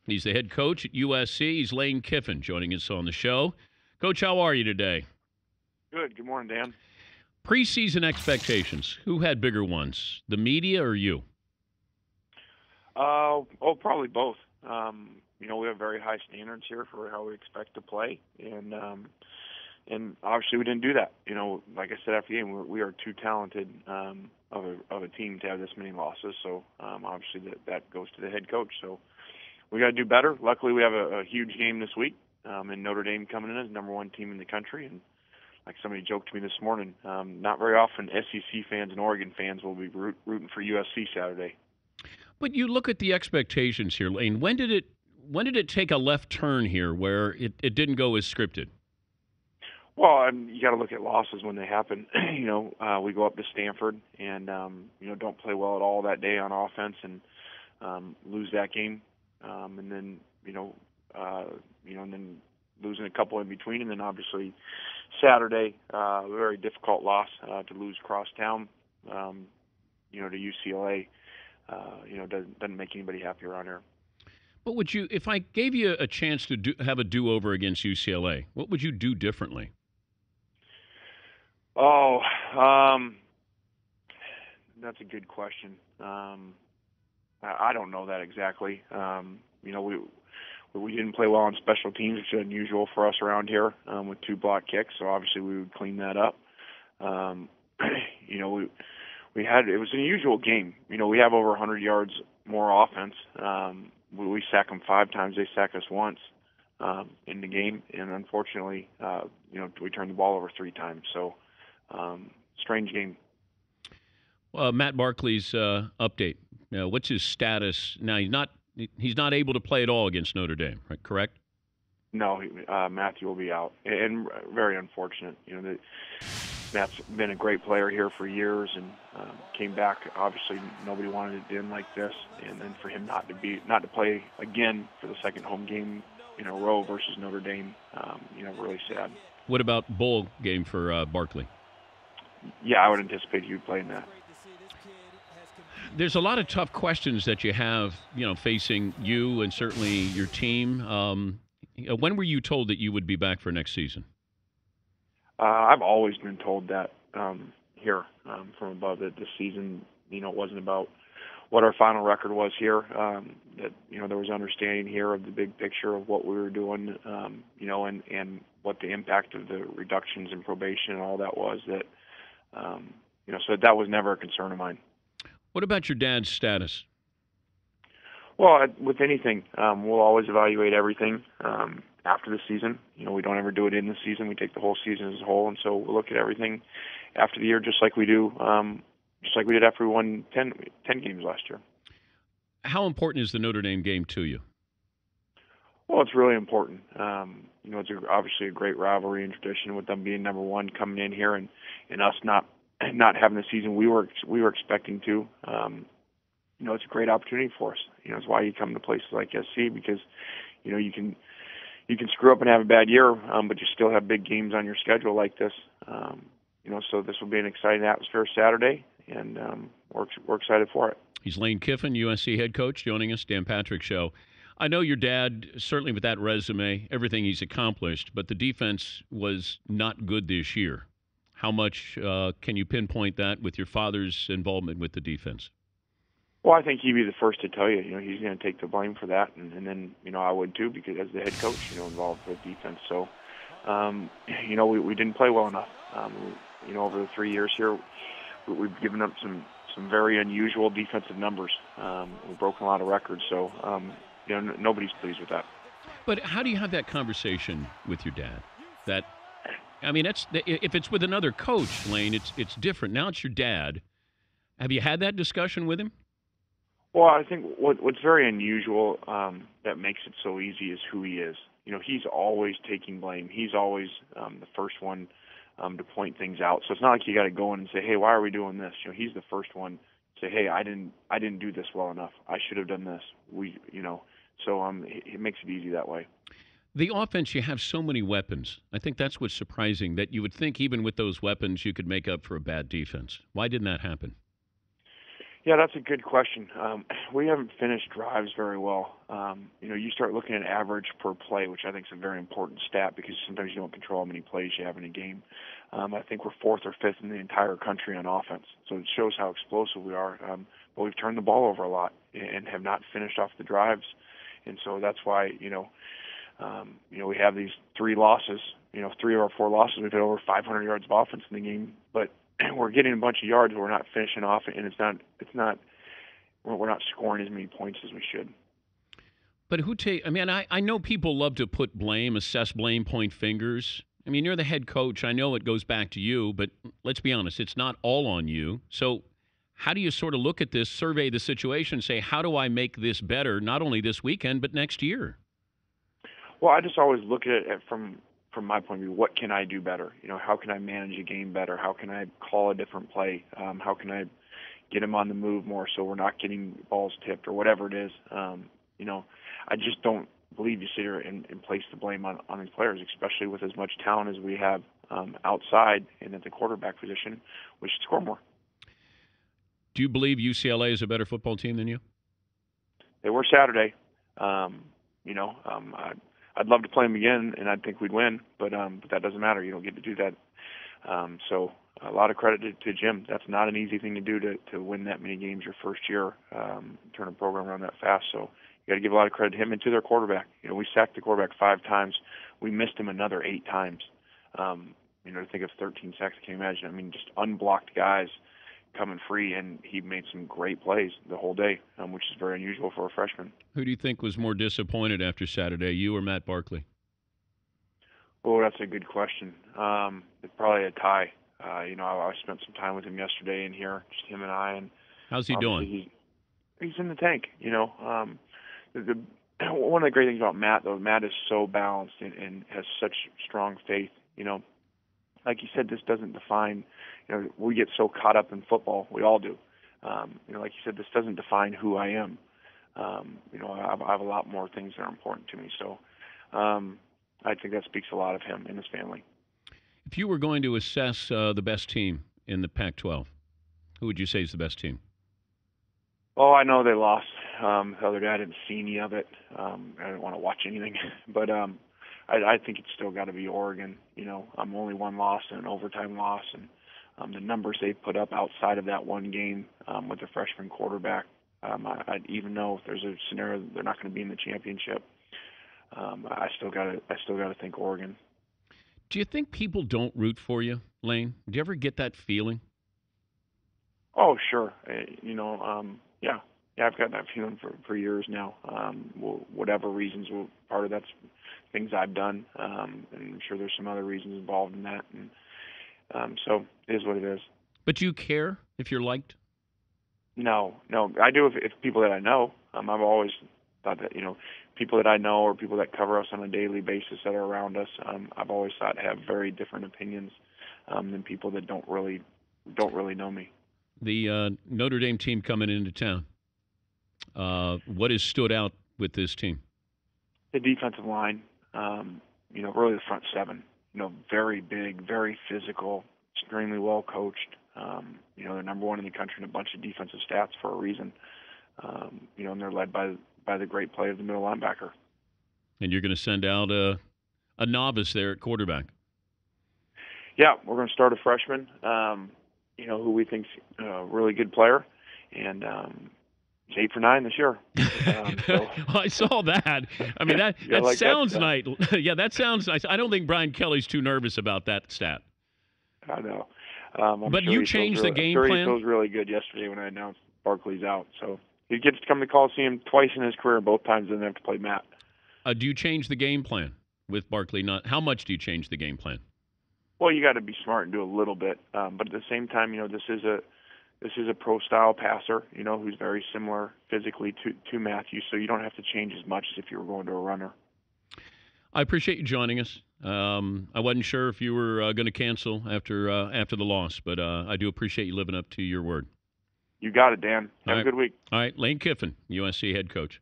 He's the head coach at USC. He's Lane Kiffin joining us on the show. Coach, how are you today? Good. Good morning, Dan. Preseason expectations. Who had bigger ones, the media or you? Probably both. We have very high standards here for how we expect to play, and obviously we didn't do that. Like I said after the game, we are too talented of a team to have this many losses. So obviously that goes to the head coach. So we got to do better. Luckily, we have a huge game this week, and Notre Dame coming in as number one team in the country. And like somebody joked to me this morning, not very often SEC fans and Oregon fans will be rooting for USC Saturday. But you look at the expectations here, Lane. When did it take a left turn here where it didn't go as scripted? Well, you got to look at losses when they happen. We go up to Stanford and don't play well at all that day on offense and lose that game, and then and then losing a couple in between, and then obviously Saturday, a very difficult loss to lose across town, to UCLA. Doesn't make anybody happy around here. But if I gave you a chance to have a do-over against UCLA, what would you do differently? That's a good question. I don't know that exactly. We didn't play well on special teams, which is unusual for us around here, with 2 block kicks. So obviously we would clean that up. It was an unusual game. We have over 100 yards more offense. We sack them 5 times. They sack us once in the game, and unfortunately, we turned the ball over 3 times. So, strange game. Matt Barkley's update. What's his status now? He's not able to play at all against Notre Dame, right? Correct? No, Matthew will be out, and very unfortunate. Matt's been a great player here for years, and came back. Obviously, nobody wanted it to end like this, and then for him not to play again for the second home game in a row versus Notre Dame, really sad. What about bowl game for Barkley? Yeah, I would anticipate he would play in that. There's a lot of tough questions that you have, facing you and certainly your team. When were you told that you would be back for next season? I've always been told that here from above that this season, wasn't about what our final record was here. That there was understanding here of the big picture of what we were doing, and what the impact of the reductions in probation and all that was. That so that was never a concern of mine. What about your dad's status? Well, with anything, we'll always evaluate everything after the season. We don't ever do it in the season. We take the whole season as a whole, and so we'll look at everything after the year, just like we do, just like we did after we won 10 games last year. How important is the Notre Dame game to you? Well, it's really important. It's obviously a great rivalry and tradition with them being number one coming in here, and us not having the season we were expecting to. It's a great opportunity for us. It's why you come to places like SC, because you can screw up and have a bad year, but you still have big games on your schedule like this. So this will be an exciting atmosphere Saturday, and we're excited for it. He's Lane Kiffin, USC head coach, joining us, Dan Patrick Show. I know your dad, certainly with that resume, everything he's accomplished, but the defense was not good this year. How much can you pinpoint that with your father's involvement with the defense? Well, I think he'd be the first to tell you. He's going to take the blame for that, and then I would too, because as the head coach, involved with defense. So, we didn't play well enough. Over the 3 years here, we've given up some very unusual defensive numbers. We've broken a lot of records, so nobody's pleased with that. But how do you have that conversation with your dad? If it's with another coach, Lane, it's different. Now it's your dad. Have you had that discussion with him? Well, I think what's very unusual that makes it so easy is who he is. He's always taking blame. He's always the first one to point things out. So it's not like you got to go in and say, "Hey, why are we doing this?" He's the first one to say, "Hey, I didn't do this well enough. I should have done this." So it makes it easy that way. The offense, you have so many weapons. I think that's what's surprising, that you would think even with those weapons you could make up for a bad defense. Why didn't that happen? Yeah, that's a good question. We haven't finished drives very well. You start looking at average per play, which I think is a very important stat because sometimes you don't control how many plays you have in a game. I think we're fourth or fifth in the entire country on offense, so it shows how explosive we are. But we've turned the ball over a lot and have not finished off the drives, and so that's why we have these three losses. 3 of our 4 losses, we've had over 500 yards of offense in the game, but we're getting a bunch of yards, but we're not finishing off, and we're not scoring as many points as we should. But I know people love to put blame, assess blame, point fingers. I mean, you're the head coach. I know it goes back to you, but let's be honest, it's not all on you. So how do you sort of look at this, survey the situation, say, how do I make this better, not only this weekend, but next year? Well, I just always look at it from my point of view. What can I do better? How can I manage a game better? How can I call a different play? How can I get him on the move more so we're not getting balls tipped or whatever it is? I just don't believe you sit here and place the blame on these players, especially with as much talent as we have outside and at the quarterback position. We should score more. Do you believe UCLA is a better football team than you? They were Saturday. I'd love to play them again, and I'd think we'd win, but that doesn't matter. You don't get to do that. So a lot of credit to Jim. That's not an easy thing to do to win that many games your first year, turn a program around that fast. So you got to give a lot of credit to him and to their quarterback. We sacked the quarterback 5 times. We missed him another 8 times. To think of 13 sacks, I can't imagine. I mean, just unblocked guys coming free, and he made some great plays the whole day, which is very unusual for a freshman. Who do you think was more disappointed after Saturday, you or Matt Barkley? Oh, that's a good question. It's probably a tie. I spent some time with him yesterday in here, just him and I. And how's he doing? He's in the tank. One of the great things about Matt, though, Matt is so balanced and has such strong faith. Like you said, this doesn't define. We get so caught up in football. We all do. Like you said, this doesn't define who I am. I have a lot more things that are important to me. So I think that speaks a lot of him and his family. If you were going to assess the best team in the Pac-12, who would you say is the best team? Oh, I know they lost the other day. I didn't see any of it. I didn't want to watch anything. But I think it's still got to be Oregon. I'm only 1 loss and an overtime loss. And the numbers they put up outside of that one game with the freshman quarterback, even though if there's a scenario they're not going to be in the championship, I still got to think Oregon. Do you think people don't root for you, Lane? Do you ever get that feeling? Oh, sure. Yeah, I've gotten that feeling for years now. Whatever reasons, part of that's things I've done, and I'm sure there's some other reasons involved in that. And so it is what it is. But do you care if you're liked? No. I do if people that I know. I've always thought that people that I know or people that cover us on a daily basis that are around us. I've always thought have very different opinions than people that don't really know me. The Notre Dame team coming into town. What has stood out with this team? The defensive line. Really the front 7. Very big, very physical, extremely well coached. They're number 1 in the country in a bunch of defensive stats for a reason. And they're led by the great play of the middle linebacker. And you're going to send out a novice there at quarterback. Yeah, we're going to start a freshman, who we think's a really good player, and he's 8 for 9 this year. Well, I saw that. I mean, that sounds nice. Yeah, that sounds nice. I don't think Brian Kelly's too nervous about that stat. I know. But sure you changed the game plan? plan? He feels really good yesterday when I announced Barkley's out. So he gets to come to Coliseum twice in his career, both times doesn't have to play Matt. Do you change the game plan with Barkley? How much do you change the game plan? Well, you got to be smart and do a little bit. But at the same time, this is a pro-style passer, who's very similar physically to Matthew, so you don't have to change as much as if you were going to a runner. I appreciate you joining us. I wasn't sure if you were going to cancel after the loss, but I do appreciate you living up to your word. You got it, Dan. Have a good week. All right, Lane Kiffin, USC head coach.